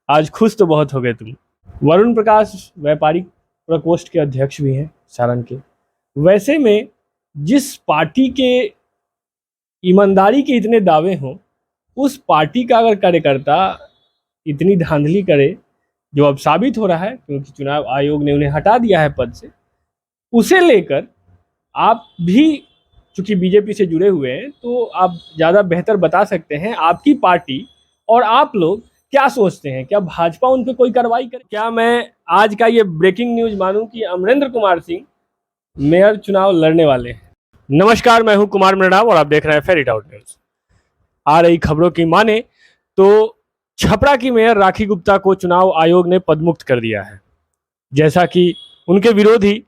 आज खुश तो बहुत हो गए तुम। वरुण प्रकाश व्यापारिक प्रकोष्ठ के अध्यक्ष भी हैं सारण के। वैसे में जिस पार्टी के ईमानदारी के इतने दावे हों, उस पार्टी का अगर कार्यकर्ता इतनी धांधली करे, जो अब साबित हो रहा है क्योंकि चुनाव आयोग ने उन्हें हटा दिया है पद से, उसे लेकर आप भी चूंकि बीजेपी से जुड़े हुए हैं तो आप ज़्यादा बेहतर बता सकते हैं। आपकी पार्टी और आप लोग क्या सोचते हैं? क्या भाजपा उन पर कोई कार्रवाई करे? क्या मैं आज का ये ब्रेकिंग न्यूज मानूं कि अमरेंद्र कुमार सिंह मेयर चुनाव लड़ने वाले हैं? नमस्कार, मैं हूं कुमार मृणाल और आप देख रहे हैं फेरी टाउट न्यूज। आ रही खबरों की माने तो छपरा की मेयर राखी गुप्ता को चुनाव आयोग ने पदमुक्त कर दिया है। जैसा कि उनके विरोधी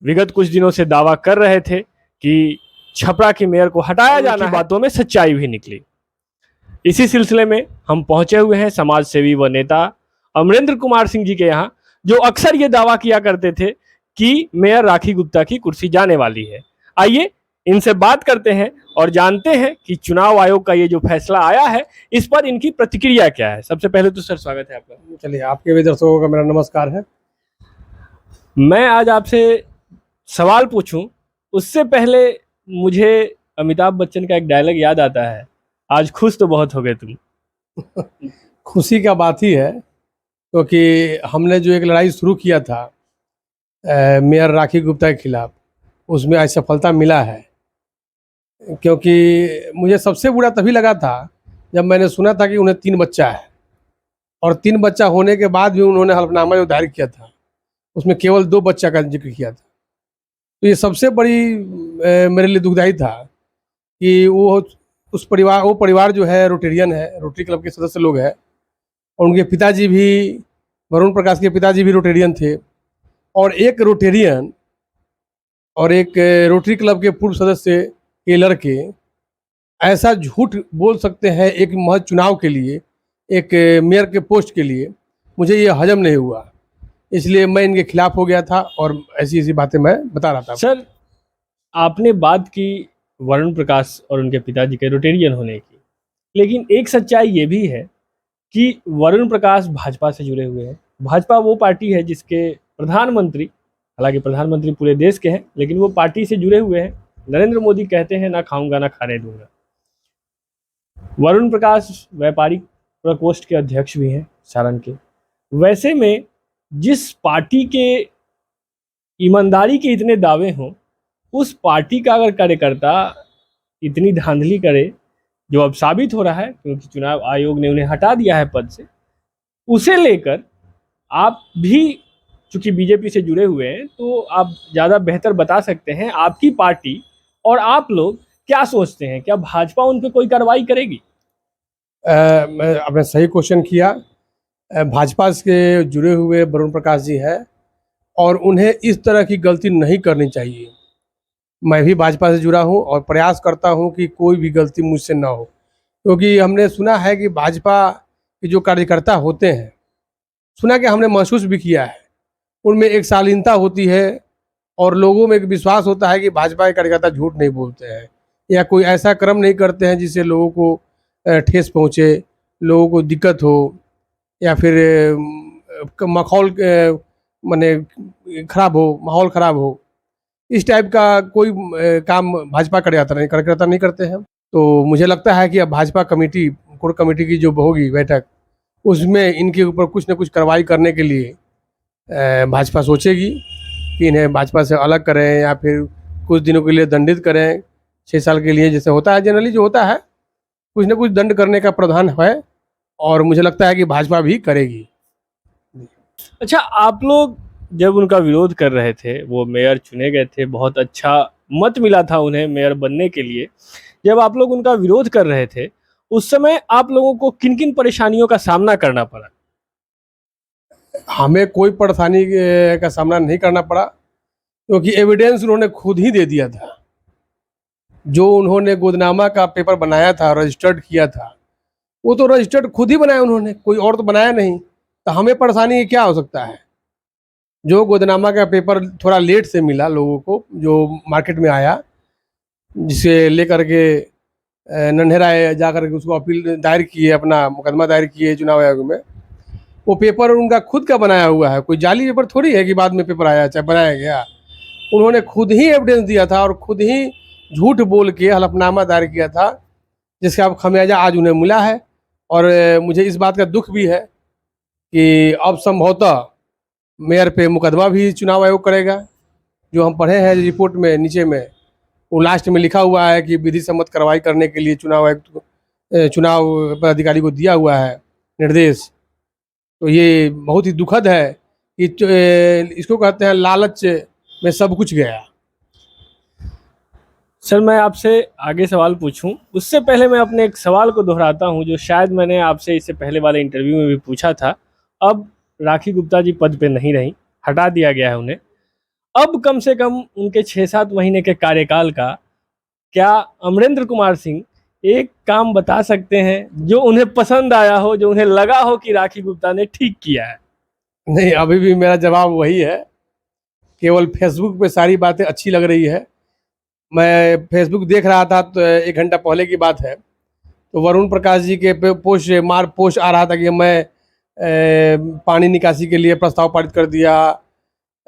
विगत कुछ दिनों से दावा कर रहे थे कि छपरा की मेयर को हटाया जाना है, बातों में सच्चाई भी निकली। इसी सिलसिले में हम पहुंचे हुए हैं समाज सेवी व नेता अमरेंद्र कुमार सिंह जी के यहाँ, जो अक्सर ये दावा किया करते थे कि मेयर राखी गुप्ता की कुर्सी जाने वाली है। आइए इनसे बात करते हैं और जानते हैं कि चुनाव आयोग का ये जो फैसला आया है इस पर इनकी प्रतिक्रिया क्या है। सबसे पहले तो सर स्वागत है आपका। चलिए, आपके भी दर्शकों का मेरा नमस्कार है। मैं आज आपसे सवाल पूछूं उससे पहले मुझे अमिताभ बच्चन का एक डायलॉग याद आता है, आज खुश तो बहुत हो गए तुम। खुशी का बात ही है, क्योंकि हमने जो एक लड़ाई शुरू किया था मेयर राखी गुप्ता के खिलाफ, उसमें आज सफलता मिला है। क्योंकि मुझे सबसे बुरा तभी लगा था जब मैंने सुना था कि उन्हें 3 बच्चा है, और 3 बच्चा होने के बाद भी उन्होंने हलफनामा जो दायर किया था उसमें केवल 2 बच्चा का जिक्र किया था। तो ये सबसे बड़ी मेरे लिए दुखदाई था कि वो परिवार जो है रोटेरियन है, रोटरी क्लब के सदस्य लोग हैं, और उनके पिताजी भी, वरुण प्रकाश के पिताजी भी रोटेरियन थे, और एक रोटेरियन और एक रोटरी क्लब के पूर्व सदस्य के लड़के ऐसा झूठ बोल सकते हैं एक महज चुनाव के लिए, एक मेयर के पोस्ट के लिए। मुझे ये हजम नहीं हुआ, इसलिए मैं इनके खिलाफ हो गया था और ऐसी ऐसी बातें मैं बता रहा था। सर, आपने बात की वरुण प्रकाश और उनके पिताजी के रोटेरियन होने की, लेकिन एक सच्चाई ये भी है कि वरुण प्रकाश भाजपा से जुड़े हुए हैं। भाजपा वो पार्टी है जिसके प्रधानमंत्री, हालांकि प्रधानमंत्री पूरे देश के हैं, लेकिन वो पार्टी से जुड़े हुए हैं। नरेंद्र मोदी कहते हैं ना खाऊंगा ना खाने दूंगा। वरुण प्रकाश व्यापारिक प्रकोष्ठ के अध्यक्ष भी हैं सारण के। वैसे में जिस पार्टी के ईमानदारी के इतने दावे हों, उस पार्टी का अगर कार्यकर्ता इतनी धांधली करे, जो अब साबित हो रहा है क्योंकि चुनाव आयोग ने उन्हें हटा दिया है पद से, उसे लेकर आप भी चूंकि बीजेपी से जुड़े हुए हैं तो आप ज़्यादा बेहतर बता सकते हैं। आपकी पार्टी और आप लोग क्या सोचते हैं? क्या भाजपा उन पर कोई कार्रवाई करेगी? आपने सही क्वेश्चन किया। भाजपा से जुड़े हुए वरुण प्रकाश जी हैं और उन्हें इस तरह की गलती नहीं करनी चाहिए। मैं भी भाजपा से जुड़ा हूं और प्रयास करता हूं कि कोई भी गलती मुझसे ना हो, क्योंकि हमने सुना है कि भाजपा के जो कार्यकर्ता होते हैं, सुना कि हमने महसूस भी किया है, उनमें एक शालीनता होती है और लोगों में एक विश्वास होता है कि भाजपा के कार्यकर्ता झूठ नहीं बोलते हैं या कोई ऐसा कर्म नहीं करते हैं जिससे लोगों को ठेस पहुँचे, लोगों को दिक्कत हो, या फिर माहौल खराब हो, माहौल खराब हो। इस टाइप का कोई काम भाजपा कार्यकर्ता नहीं करते हैं। तो मुझे लगता है कि अब भाजपा कमेटी, कोर कमेटी की जो होगी बैठक, उसमें इनके ऊपर कुछ न कुछ कार्रवाई करने के लिए भाजपा सोचेगी कि इन्हें भाजपा से अलग करें या फिर कुछ दिनों के लिए दंडित करें, 6 साल के लिए, जैसे होता है जनरली, जो होता है कुछ न कुछ दंड करने का प्रावधान है, और मुझे लगता है कि भाजपा भी करेगी। अच्छा, आप लोग जब उनका विरोध कर रहे थे, वो मेयर चुने गए थे, बहुत अच्छा मत मिला था उन्हें मेयर बनने के लिए, जब आप लोग उनका विरोध कर रहे थे उस समय आप लोगों को किन किन परेशानियों का सामना करना पड़ा? हमें कोई परेशानी का सामना नहीं करना पड़ा, क्योंकि एविडेंस उन्होंने खुद ही दे दिया था। जो उन्होंने गोदनामा का पेपर बनाया था, रजिस्टर्ड किया था, वो तो रजिस्टर्ड खुद ही बनाया उन्होंने, कोई और तो बनाया नहीं। तो हमें परेशानी क्या हो सकता है? जो गोदनामा का पेपर थोड़ा लेट से मिला लोगों को, जो मार्केट में आया, जिसे लेकर के नन्हे राय जा कर के उसको अपील दायर किए, अपना मुकदमा दायर किए चुनाव आयोग में, वो पेपर उनका खुद का बनाया हुआ है, कोई जाली पेपर थोड़ी है कि बाद में पेपर आया चाहे बनाया गया। उन्होंने खुद ही एविडेंस दिया था और खुद ही झूठ बोल के हलफनामा दायर किया था, जिसका अब खमियाजा आज उन्हें मिला है। और मुझे इस बात का दुख भी है कि अब संभवतः मेयर पे मुकदमा भी चुनाव आयोग करेगा। जो हम पढ़े हैं रिपोर्ट में नीचे में, वो लास्ट में लिखा हुआ है कि विधि सम्मत कार्रवाई करने के लिए चुनाव आयुक्त को, चुनाव पदाधिकारी को दिया हुआ है निर्देश। तो ये बहुत ही दुखद है कि इसको कहते हैं लालच में सब कुछ गया। सर मैं आपसे आगे सवाल पूछूं उससे पहले मैं अपने एक सवाल को दोहराता हूं जो शायद मैंने आपसे इससे पहले वाले इंटरव्यू में भी पूछा था। अब राखी गुप्ता जी पद पे नहीं रही, हटा दिया गया है उन्हें। अब कम से कम उनके 6-7 महीने के कार्यकाल का क्या अमरेंद्र कुमार सिंह एक काम बता सकते हैं जो उन्हें पसंद आया हो, जो उन्हें लगा हो कि राखी गुप्ता ने ठीक किया है? नहीं, अभी भी मेरा जवाब वही है। केवल फेसबुक पे सारी बातें अच्छी लग रही है। मैं फेसबुक देख रहा था तो 1 घंटा पहले की बात है, तो वरुण प्रकाश जी के पोस्ट आ रहा था कि मैं पानी निकासी के लिए प्रस्ताव पारित कर दिया,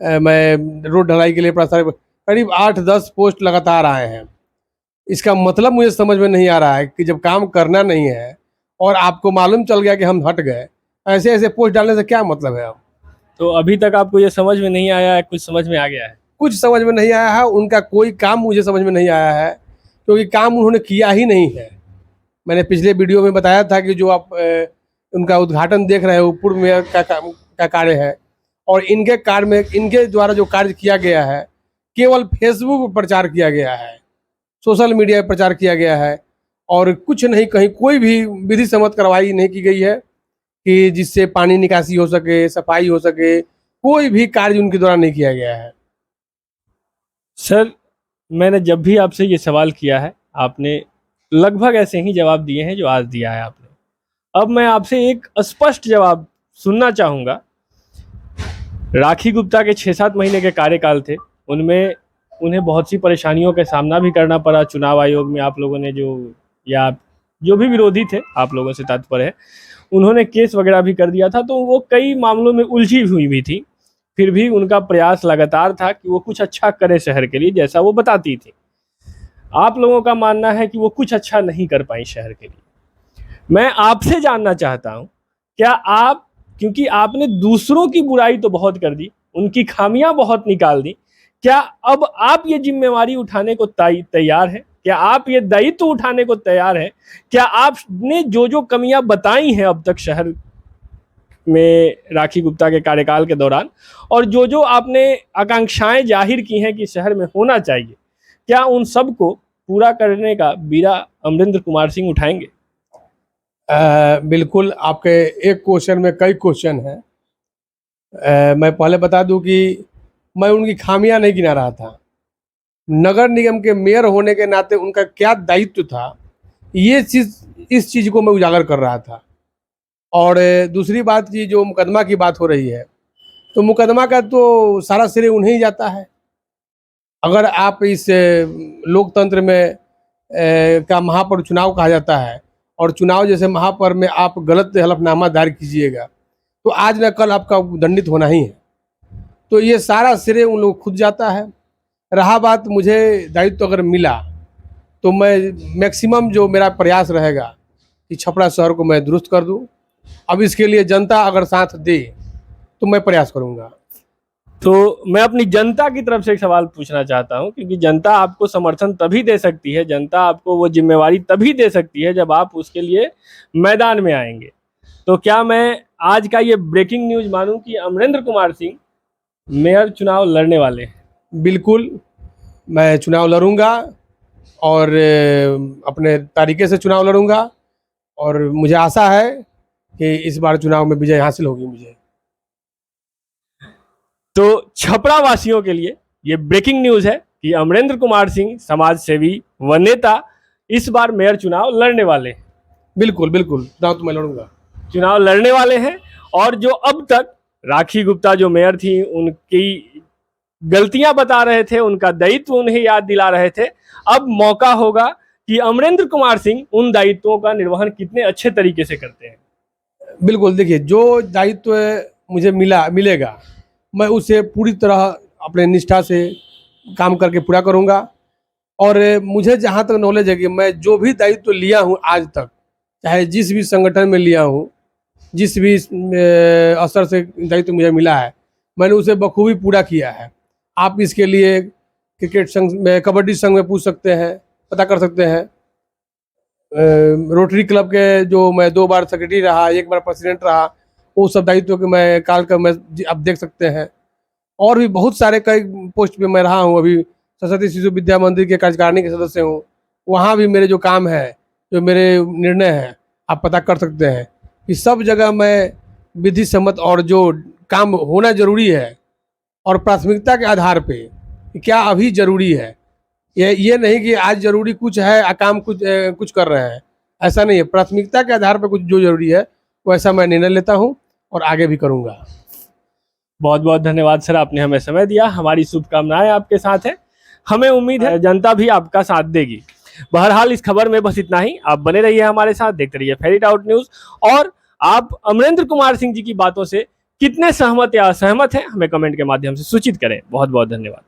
मैं रोड ढलाई के लिए प्रस्ताव, करीब 8-10 पोस्ट लगातार आए हैं। इसका मतलब मुझे समझ में नहीं आ रहा है कि जब काम करना नहीं है और आपको मालूम चल गया कि हम हट गए, ऐसे ऐसे पोस्ट डालने से क्या मतलब है? अब तो अभी तक आपको ये समझ में नहीं आया है, कुछ समझ में आ गया है? कुछ समझ में नहीं आया है। उनका कोई काम मुझे समझ में नहीं आया है, क्योंकि काम उन्होंने किया ही नहीं है। मैंने पिछले वीडियो में बताया था कि जो आप उनका उद्घाटन देख रहे हो पूर्व मेयर का कार्य है, और इनके कार्य में इनके द्वारा जो कार्य किया गया है केवल फेसबुक पर प्रचार किया गया है, सोशल मीडिया पर प्रचार किया गया है, और कुछ नहीं, कहीं कोई भी विधि सम्मत कार्रवाई नहीं की गई है कि जिससे पानी निकासी हो सके, सफाई हो सके। कोई भी कार्य उनके द्वारा नहीं किया गया है। सर मैंने जब भी आपसे ये सवाल किया है आपने लगभग ऐसे ही जवाब दिए हैं जो आज दिया है आपने। अब मैं आपसे एक स्पष्ट जवाब सुनना चाहूँगा। राखी गुप्ता के 6-7 महीने के कार्यकाल थे, उनमें उन्हें बहुत सी परेशानियों का सामना भी करना पड़ा। चुनाव आयोग में आप लोगों ने या जो भी विरोधी थे, आप लोगों से तात्पर्य है, उन्होंने केस वगैरह भी कर दिया था, तो वो कई मामलों में उलझी हुई भी थी। फिर भी उनका प्रयास लगातार था कि वो कुछ अच्छा करे शहर के लिए, जैसा वो बताती थी। आप लोगों का मानना है कि वो कुछ अच्छा नहीं कर पाई शहर के लिए। मैं आपसे जानना चाहता हूं, क्या आप, क्योंकि आपने दूसरों की बुराई तो बहुत कर दी, उनकी खामियां बहुत निकाल दी, क्या अब आप ये जिम्मेवारी उठाने को तैयार हैं? क्या आप ये दायित्व उठाने को तैयार हैं? क्या आपने जो जो कमियां बताई हैं अब तक शहर में राखी गुप्ता के कार्यकाल के दौरान, और जो जो आपने आकांक्षाएं जाहिर की हैं कि शहर में होना चाहिए, क्या उन सब को पूरा करने का बीड़ा अमरेंद्र कुमार सिंह उठाएंगे? बिल्कुल। आपके एक क्वेश्चन में कई क्वेश्चन हैं। मैं पहले बता दूं कि मैं उनकी खामियां नहीं गिना रहा था। नगर निगम के मेयर होने के नाते उनका क्या दायित्व था, ये इस चीज़ को मैं उजागर कर रहा था। और दूसरी बात की, जो मुकदमा की बात हो रही है, तो मुकदमा का तो सारा श्रेय उन्हें ही जाता है। अगर आप इस लोकतंत्र में का महापर्व चुनाव कहा जाता है, और चुनाव जैसे महापर्व में आप गलत हलफनामा दायर कीजिएगा, तो आज न कल आपका दंडित होना ही है। तो ये सारा श्रेय उन लोग खुद जाता है। रहा बात मुझे दायित्व अगर मिला, तो मैं मैक्सिमम जो मेरा प्रयास रहेगा कि छपरा शहर को मैं दुरुस्त कर दूं। अब इसके लिए जनता अगर साथ दे तो मैं प्रयास करूंगा। तो मैं अपनी जनता की तरफ से एक सवाल पूछना चाहता हूं, क्योंकि जनता आपको समर्थन तभी दे सकती है, जनता आपको वो जिम्मेवारी तभी दे सकती है जब आप उसके लिए मैदान में आएंगे। तो क्या मैं आज का ये ब्रेकिंग न्यूज मानूं कि अमरेंद्र कुमार सिंह मेयर चुनाव लड़ने वाले हैं? बिल्कुल, मैं चुनाव लड़ूंगा, और अपने तरीके से चुनाव लड़ूंगा, और मुझे आशा है कि इस बार चुनाव में विजय हासिल होगी मुझे। तो छपरा वासियों के लिए ये ब्रेकिंग न्यूज है कि अमरेंद्र कुमार सिंह समाज सेवी व नेता इस बार मेयर चुनाव लड़ने वाले हैं। बिल्कुल बिल्कुल, चुनाव तो मैं लड़ूंगा, चुनाव लड़ने वाले हैं। और जो अब तक राखी गुप्ता जो मेयर थी, उनकी गलतियां बता रहे थे, उनका दायित्व उन्हें याद दिला रहे थे, अब मौका होगा कि अमरेंद्र कुमार सिंह उन दायित्वों का निर्वहन कितने अच्छे तरीके से करते हैं। बिल्कुल, देखिए जो दायित्व मुझे मिलेगा, मैं उसे पूरी तरह अपने निष्ठा से काम करके पूरा करूँगा। और मुझे जहाँ तक नॉलेज है कि मैं जो भी दायित्व लिया हूँ आज तक, चाहे जिस भी संगठन में लिया हूँ, जिस भी अवसर से दायित्व मुझे मिला है, मैंने उसे बखूबी पूरा किया है। आप इसके लिए क्रिकेट संघ में, कबड्डी संघ में पूछ सकते हैं, पता कर सकते हैं। रोटरी क्लब के जो मैं 2 बार सेक्रेटरी रहा, 1 बार प्रेसिडेंट रहा, वो सब दायित्व के मैं काल का मैं आप देख सकते हैं। और भी बहुत सारे कई पोस्ट पे मैं रहा हूँ। अभी सरस्वती शिशु विद्या मंदिर के कार्यकारिणी के सदस्य हूँ। वहाँ भी मेरे जो काम है, जो मेरे निर्णय हैं, आप पता कर सकते हैं कि सब जगह मैं विधि सम्मत और जो काम होना जरूरी है और प्राथमिकता के आधार पे कि क्या अभी जरूरी है, ये नहीं कि आज जरूरी कुछ है काम कुछ कर रहे हैं, ऐसा नहीं है। प्राथमिकता के आधार पर कुछ जो जरूरी है वैसा मैं निर्णय लेता हूँ और आगे भी करूँगा। बहुत बहुत धन्यवाद सर, आपने हमें समय दिया। हमारी शुभकामनाएं आपके साथ है। हमें उम्मीद है जनता भी आपका साथ देगी। बहरहाल इस खबर में बस इतना ही। आप बने रहिए हमारे साथ, देखते रहिए फेरिट आउट न्यूज। और आप अमरेंद्र कुमार सिंह जी की बातों से कितने सहमत या असहमत हैं, हमें कमेंट के माध्यम से सूचित करें। बहुत बहुत धन्यवाद।